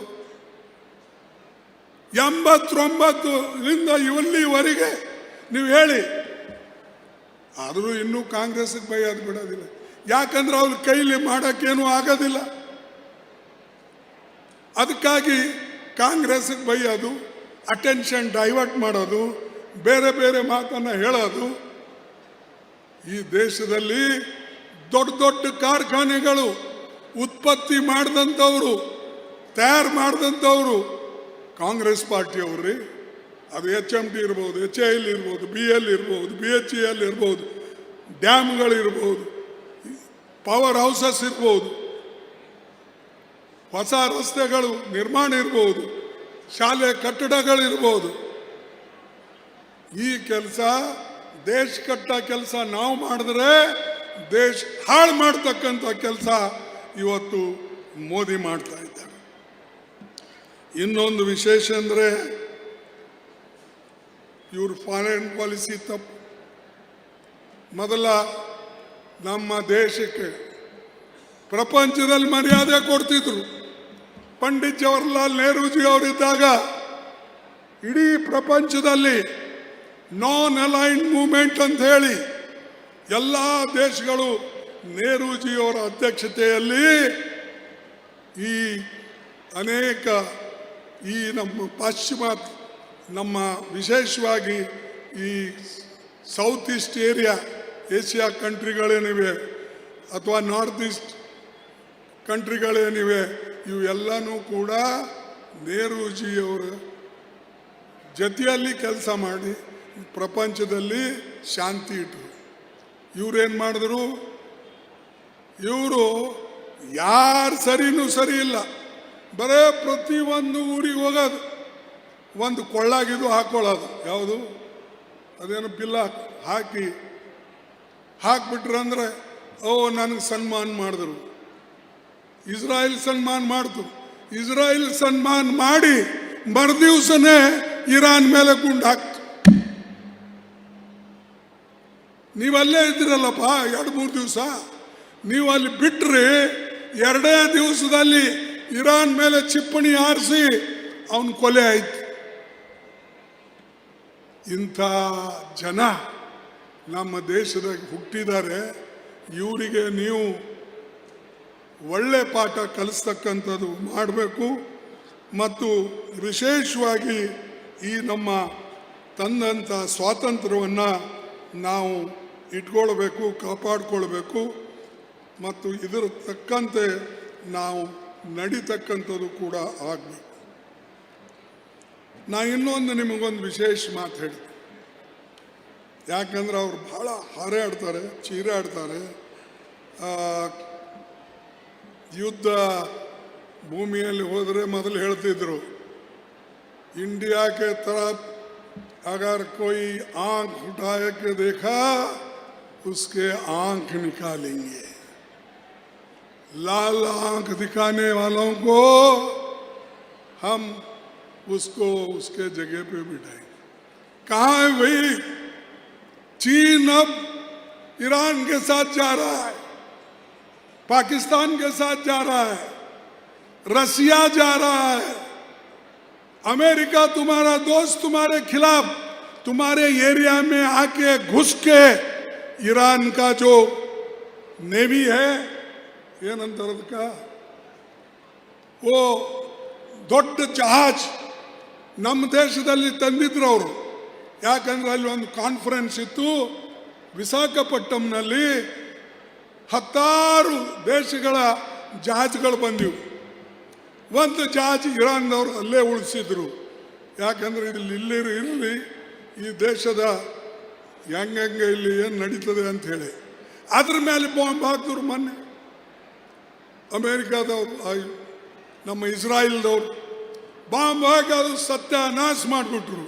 89ರಿಂದ ಇಲ್ಲಿವರೆಗೆ ನೀವು ಹೇಳಿ. ಆದರೂ ಇನ್ನೂ ಕಾಂಗ್ರೆಸ್ಗೆ ಬೈಯೋದು ಬಿಡೋದಿಲ್ಲ. ಯಾಕಂದ್ರೆ ಅವ್ರ ಕೈಲಿ ಮಾಡೋಕ್ಕೇನೂ ಆಗೋದಿಲ್ಲ. ಅದಕ್ಕಾಗಿ ಕಾಂಗ್ರೆಸ್ಗೆ ಬೈಯೋದು, ಅಟೆನ್ಷನ್ ಡೈವರ್ಟ್ ಮಾಡೋದು, ಬೇರೆ ಬೇರೆ ಮಾತನ್ನು ಹೇಳೋದು. ಈ ದೇಶದಲ್ಲಿ ದೊಡ್ಡ ದೊಡ್ಡ ಕಾರ್ಖಾನೆಗಳು ಉತ್ಪತ್ತಿ ಮಾಡಿದಂಥವ್ರು, ತಯಾರು ಮಾಡಿದಂಥವ್ರು ಕಾಂಗ್ರೆಸ್ ಪಾರ್ಟಿಯವ್ರಿ. ಅದು HMT ಇರ್ಬೋದು, HAL ಇರ್ಬೋದು, BL ಇರ್ಬೋದು, BHEL ಇರ್ಬೋದು, ಡ್ಯಾಮ್ಗಳಿರ್ಬೋದು, ಪವರ್ ಹೌಸಸ್ ಇರ್ಬೋದು, ಹೊಸ ರಸ್ತೆಗಳು ನಿರ್ಮಾಣ ಇರ್ಬೋದು, ಶಾಲೆ ಕಟ್ಟಡಗಳಿರ್ಬೋದು. ಈ ಕೆಲಸ, ದೇಶ ಕಟ್ಟ ಕೆಲಸ ನಾವು ಮಾಡಿದ್ರೆ ದೇಶ ಹಾಳು ಮಾಡ್ತಕ್ಕಂಥ ಕೆಲಸ ಇವತ್ತು ಮೋದಿ ಮಾಡ್ತಾ ಇದ್ದಾರೆ. ಇನ್ನೊಂದು ವಿಶೇಷ ಅಂದರೆ ಇವ್ರ ಫಾರಿನ್ ಪಾಲಿಸಿ ತಪ್ಪು. ಮೊದಲ ನಮ್ಮ ದೇಶಕ್ಕೆ ಪ್ರಪಂಚದಲ್ಲಿ ಮರ್ಯಾದೆ ಕೊಡ್ತಿದ್ರು. ಪಂಡಿತ್ ಜವಾಹರ್ಲಾಲ್ ನೆಹರೂಜಿ ಅವರಿದ್ದಾಗ ಇಡೀ ಪ್ರಪಂಚದಲ್ಲಿ ನಾನ್ ಅಲೈನ್ಡ್ ಮೂವ್ಮೆಂಟ್ ಅಂತ ಹೇಳಿ ಎಲ್ಲ ದೇಶಗಳು ನೆಹರೂಜಿಯವರ ಅಧ್ಯಕ್ಷತೆಯಲ್ಲಿ ಈ ಅನೇಕ ಈ ನಮ್ಮ ಪಾಶ್ಚಿಮಾತ್ಯ, ನಮ್ಮ ವಿಶೇಷವಾಗಿ ಈ ಸೌತ್ ಈಸ್ಟ್ ಏರಿಯಾ, ಏಷ್ಯಾ ಕಂಟ್ರಿಗಳೇನಿವೆ ಅಥವಾ ನಾರ್ತ್ ಈಸ್ಟ್ ಕಂಟ್ರಿಗಳೇನಿವೆ, ಇವೆಲ್ಲನೂ ಕೂಡ ನೆಹರೂಜಿಯವರ ಜೊತೆಯಲ್ಲಿ ಕೆಲಸ ಮಾಡಿ ಪ್ರಪಂಚದಲ್ಲಿ ಶಾಂತಿ ಇಟ್ಟರು. ಇವರೇನು ಮಾಡಿದ್ರು? ಇವರು ಯಾರು ಸರಿನೂ ಸರಿ ಇಲ್ಲ, ಬರೇ ಪ್ರತಿಯೊಂದು ಊರಿಗೆ ಹೋಗೋದು, ಒಂದು ಕೊಳ್ಳಾಗಿದ್ದು ಹಾಕೊಳ್ಳೋದು. ಯಾವುದು? ಅದೇನು ಬಿಲ್ಲ ಹಾಕಿಬಿಟ್ರಂದ್ರೆ ನನಗೆ ಸನ್ಮಾನ ಮಾಡಿದ್ರು. ಇಸ್ರಾಯೇಲ್ ಸನ್ಮಾನ ಮಾಡ್ತು. ಇಸ್ರಾಯೇಲ್ ಸನ್ಮಾನ ಮಾಡಿ ಮರುದಿವ್ಸನೇ ಇರಾನ್ ಮೇಲೆ ಗುಂಡು ಹಾಕ್ತು. ನೀವಲ್ಲೇ ಇದ್ದೀರಲ್ಲಪ್ಪ 2-3 ದಿವಸ. ನೀವು ಅಲ್ಲಿ ಬಿಟ್ರಿ 2 ದಿವಸದಲ್ಲಿ ಇರಾನ್ ಮೇಲೆ ಚಿಪ್ಪಣಿ ಹಾರಿಸಿ ಅವನು ಕೊಲೆ ಆಯ್ತು. ಇಂಥ ಜನ ನಮ್ಮ ದೇಶದಾಗ ಹುಟ್ಟಿದ್ದಾರೆ. ಇವರಿಗೆ ನೀವು ಒಳ್ಳೆ ಪಾಠ ಕಲಿಸ್ತಕ್ಕಂಥದ್ದು ಮಾಡಬೇಕು. ಮತ್ತು ವಿಶೇಷವಾಗಿ ಈ ನಮ್ಮ ತಂದಂಥ ಸ್ವಾತಂತ್ರ್ಯವನ್ನು ನಾವು ಇಟ್ಕೊಳ್ಬೇಕು, ಕಾಪಾಡಿಕೊಳ್ಬೇಕು. ಮತ್ತು ಇದರ ತಕ್ಕಂತೆ ನಾವು ನಡೀತಕ್ಕಂಥದ್ದು ಕೂಡ ಆಗಬೇಕು. ನಾ ಇನ್ನೊಂದು ನಿಮಗೊಂದು ವಿಶೇಷ ಮಾತು ಹೇಳ್ತೀನಿ. ಯಾಕಂದ್ರೆ ಅವ್ರು ಭಾಳ ಹಾರಾಡ್ತಾರೆ, ಚೀರಾಡ್ತಾರೆ. ಯುದ್ಧ ಭೂಮಿಯಲ್ಲಿ ಹೋದರೆ ಮೊದಲು ಹೇಳ್ತಿದ್ರು, इंडिया के तरफ अगर कोई आंख उठा के देखा उसके आंख निकालेंगे, लाल आंख दिखाने वालों को हम उसको उसके जगह पे बिठाएंगे. कहाँ है भाई? चीन अब ईरान के साथ जा रहा है, पाकिस्तान के साथ जा रहा है, रसिया जा रहा है. अमेरिका तुम्हारा दोस्त तुम्हारे खिलाफ तुम्हारे एरिया में आके घुस के ईरान का जो नेवी है ಏನಂತಾರದಕ್ಕ ಓ ದೊಡ್ಡ ಜಹಾಜ್ ನಮ್ಮ ದೇಶದಲ್ಲಿ ತಂದಿದ್ರು ಅವರು. ಯಾಕಂದ್ರೆ ಅಲ್ಲಿ ಒಂದು ಕಾನ್ಫರೆನ್ಸ್ ಇತ್ತು ವಿಶಾಖಪಟ್ಟಣಂನಲ್ಲಿ. 10 ದೇಶಗಳ ಜಹಾಜ್ಗಳು ಬಂದಿವು. ಒಂದು ಜಹಾಜ್ ಇರಾನ್ದವರು ಅಲ್ಲೇ ಉಳಿಸಿದ್ರು. ಯಾಕಂದ್ರೆ ಇರಲಿ ಈ ದೇಶದ ಹೆಂಗೆ ಇಲ್ಲಿ ಏನು ನಡೀತದೆ ಅಂತ ಹೇಳಿ ಅದ್ರ ಮೇಲೆ ಬಾಂಬ್ ಹಾಕಿದ್ರು. ಮೊನ್ನೆ ಅಮೇರಿಕಾದವರು, ನಮ್ಮ ಇಸ್ರಾಯೇಲ್ದವರು ಬಾಂಬ್ ಹಾಕಿ ಅದು ಸತ್ಯಾನಾಶ ಮಾಡಿಬಿಟ್ರು.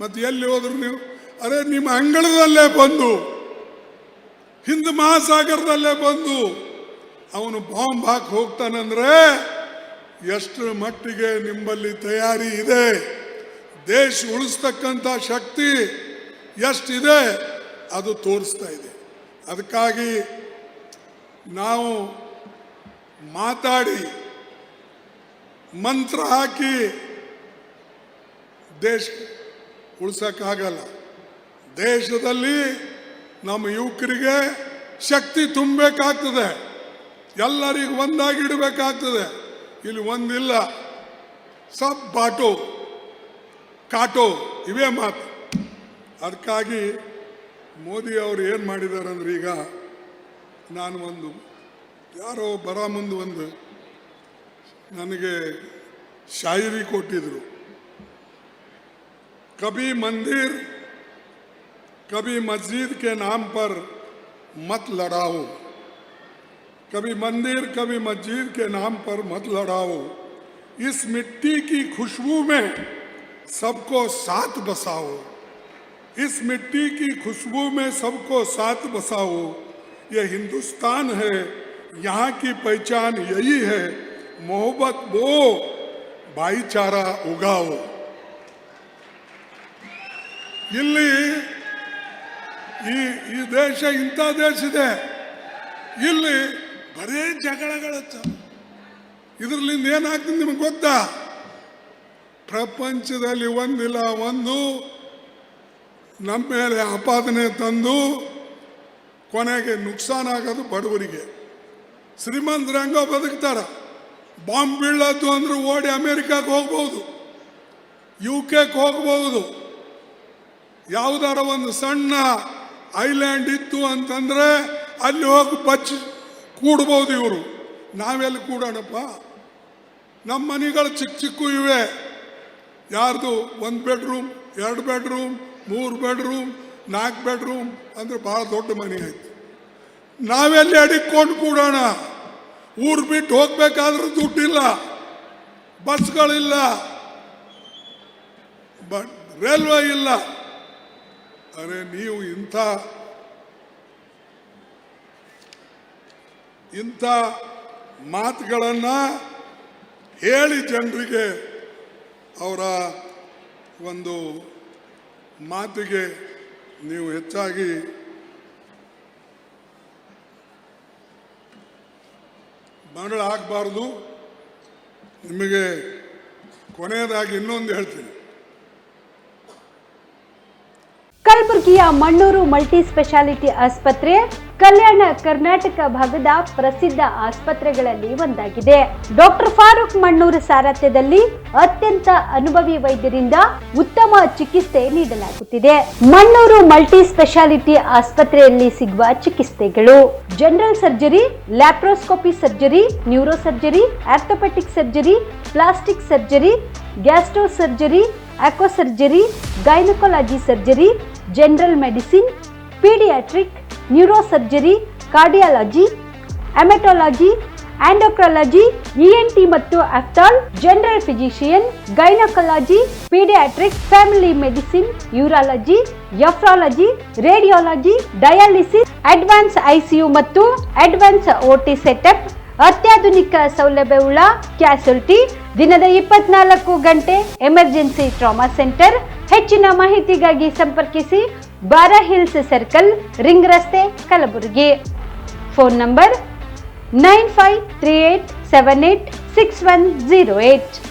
ಮತ್ತು ಎಲ್ಲಿ ಹೋದ್ರು ನೀವು? ಅರೆ ನಿಮ್ಮ ಅಂಗಳದಲ್ಲೇ ಬಂದು, ಹಿಂದ್ ಮಹಾಸಾಗರದಲ್ಲೇ ಬಂದು ಅವನು ಬಾಂಬ್ ಹಾಕಿ ಹೋಗ್ತಾನಂದ್ರೆ ಎಷ್ಟು ಮಟ್ಟಿಗೆ ನಿಮ್ಮಲ್ಲಿ ತಯಾರಿ ಇದೆ, ದೇಶ ಉಳಿಸ್ತಕ್ಕಂಥ ಶಕ್ತಿ ಎಷ್ಟಿದೆ ಅದು ತೋರಿಸ್ತಾ ಇದೆ. ಅದಕ್ಕಾಗಿ ನಾವು ಮಾತಾಡಿ ಮಂತ್ರ ಹಾಕಿ ದೇಶ ಉಳಿಸೋಕ್ಕಾಗಲ್ಲ. ದೇಶದಲ್ಲಿ ನಮ್ಮ ಯುವಕರಿಗೆ ಶಕ್ತಿ ತುಂಬಬೇಕಾಗ್ತದೆ, ಎಲ್ಲರಿಗೂ ಒಂದಾಗಿಡಬೇಕಾಗ್ತದೆ. ಇಲ್ಲಿ ಒಂದಿಲ್ಲ, ಸಬ್ ಬಾಟೋ ಕಾಟೋ ಇವೇ ಮಾತು. ಅದಕ್ಕಾಗಿ ಮೋದಿ ಅವರು ಏನು ಮಾಡಿದ್ದಾರೆ ಅಂದ್ರೆ, ಈಗ ನಾನು ಒಂದು ಯಾರೋ ಬರೋ ಮುಂದೆ ಒಂದು ನನಗೆ ಶಾಯರಿ ಕೊಟ್ಟಿದ್ರು. कभी मंदिर कभी मस्जिद के नाम पर मत लड़ाओ, कभी मंदिर कभी मस्जिद के नाम पर मत लड़ाओ, इस मिट्टी की खुशबू में सबको साथ बसाओ, इस मिट्टी की खुशबू में सबको साथ बसाओ, ये हिंदुस्तान है यहाँ की पहचान यही है, मोहब्बत बो भाईचारा उगाओ. ಇಲ್ಲಿ ಈ ದೇಶ ಇಂಥ ದೇಶ ಇದೆ, ಇಲ್ಲಿ ಬರೇ ಜಗಳಗಳತ್ತ. ಇದರಲ್ಲಿಂದ ಏನಾಗ್ತದೆ ನಿಮಗೆ ಗೊತ್ತಾ? ಪ್ರಪಂಚದಲ್ಲಿ ಒಂದಿಲ್ಲ ಒಂದು ನಮ್ಮ ಮೇಲೆ ಆಪಾದನೆ ತಂದು ಕೊನೆಗೆ ನುಕ್ಸಾನ ಆಗೋದು ಬಡವರಿಗೆ. ಶ್ರೀಮಂತರು ಹೆಂಗೋ ಬದುಕ್ತಾರ. ಬಾಂಬ್ ಬೀಳದ್ದು ಅಂದ್ರೆ ಓಡಿ ಅಮೇರಿಕಾಗೆ ಹೋಗ್ಬೋದು, UK ಹೋಗ್ಬೋದು. ಯಾವುದಾರ ಒಂದು ಸಣ್ಣ ಐಲ್ಯಾಂಡ್ ಇತ್ತು ಅಂತಂದ್ರೆ ಅಲ್ಲಿ ಹೋಗಿ ಬಚ್ಚಿ ಕೂಡ್ಬೋದು ಇವರು. ನಾವೆಲ್ಲಿ ಕೂಡೋಣಪ್ಪ? ನಮ್ಮ ಮನೆಗಳು ಚಿಕ್ಕ ಚಿಕ್ಕ ಇವೆ. ಯಾರ್ದು 1 ಬೆಡ್ರೂಮ್ 2 ಬೆಡ್ರೂಮ್ 3 ಬೆಡ್ರೂಮ್ 4 ಬೆಡ್ರೂಮ್ ಅಂದ್ರೆ ಭಾಳ ದೊಡ್ಡ ಮನೆ ಆಯ್ತು. ನಾವೆಲ್ಲಿ ಅಡಿಕೊಂಡು ಕೂಡೋಣ? ಊರು ಬಿಟ್ಟು ಹೋಗ್ಬೇಕಾದ್ರೂ ದುಡ್ಡಿಲ್ಲ, ಬಸ್ಗಳಿಲ್ಲ, ರೈಲ್ವೆ ಇಲ್ಲ. ಅರೆ ನೀವು ಇಂಥ ಮಾತುಗಳನ್ನು ಹೇಳಿ ಜನರಿಗೆ ಅವರ ಒಂದು ಮಾತಿಗೆ ನೀವು ಹೆಚ್ಚಾಗಿ ಆಗಬಾರ್ದು. ನಿಮಗೆ ಕೊನೆಯದಾಗಿ ಇನ್ನೊಂದು ಹೇಳ್ತೀನಿ. ಕಲಬುರಗಿಯ ಮಣ್ಣೂರು ಮಲ್ಟಿ ಸ್ಪೆಷಾಲಿಟಿ ಆಸ್ಪತ್ರೆ ಕಲ್ಯಾಣ ಕರ್ನಾಟಕ ಭಾಗದ ಪ್ರಸಿದ್ಧ ಆಸ್ಪತ್ರೆಗಳಲ್ಲಿ ಒಂದಾಗಿದೆ. ಡಾಕ್ಟರ್ ಫಾರೂಕ್ ಮಣ್ಣೂರು ಸಾರಥ್ಯದಲ್ಲಿ ಅತ್ಯಂತ ಅನುಭವಿ ವೈದ್ಯರಿಂದ ಉತ್ತಮ ಚಿಕಿತ್ಸೆ ನೀಡಲಾಗುತ್ತಿದೆ. ಮಣ್ಣೂರು ಮಲ್ಟಿ ಸ್ಪೆಷಾಲಿಟಿ ಆಸ್ಪತ್ರೆಯಲ್ಲಿ ಸಿಗುವ ಚಿಕಿತ್ಸೆಗಳು: general surgery, laparoscopy surgery, neuro surgery, orthopaedic surgery, plastic surgery, gastro surgery, aqua surgery, gynaecology surgery, general medicine, paediatric, neuro surgery, cardiology, haematology, endocrinology, ENT ಮತ್ತು ophthal, general physician, gynaecology, paediatric, family medicine, urology, nephrology, radiology, dialysis, advance ICU ಮತ್ತು advance OT setup, ಅತ್ಯಾಧುನಿಕ ಸೌಲಭ್ಯವುಳ್ಳ ಕ್ಯಾಸುಲಿಟಿ, ದಿನದ 24 ಗಂಟೆ emergency trauma centre. ಹೆಚ್ಚಿನ ಮಾಹಿತಿಗಾಗಿ ಸಂಪರ್ಕಿಸಿ ಬಾರಾ hills circle, ring ರಸ್ತೆ, ಕಲಬುರಗಿ. Phone number 9538786108.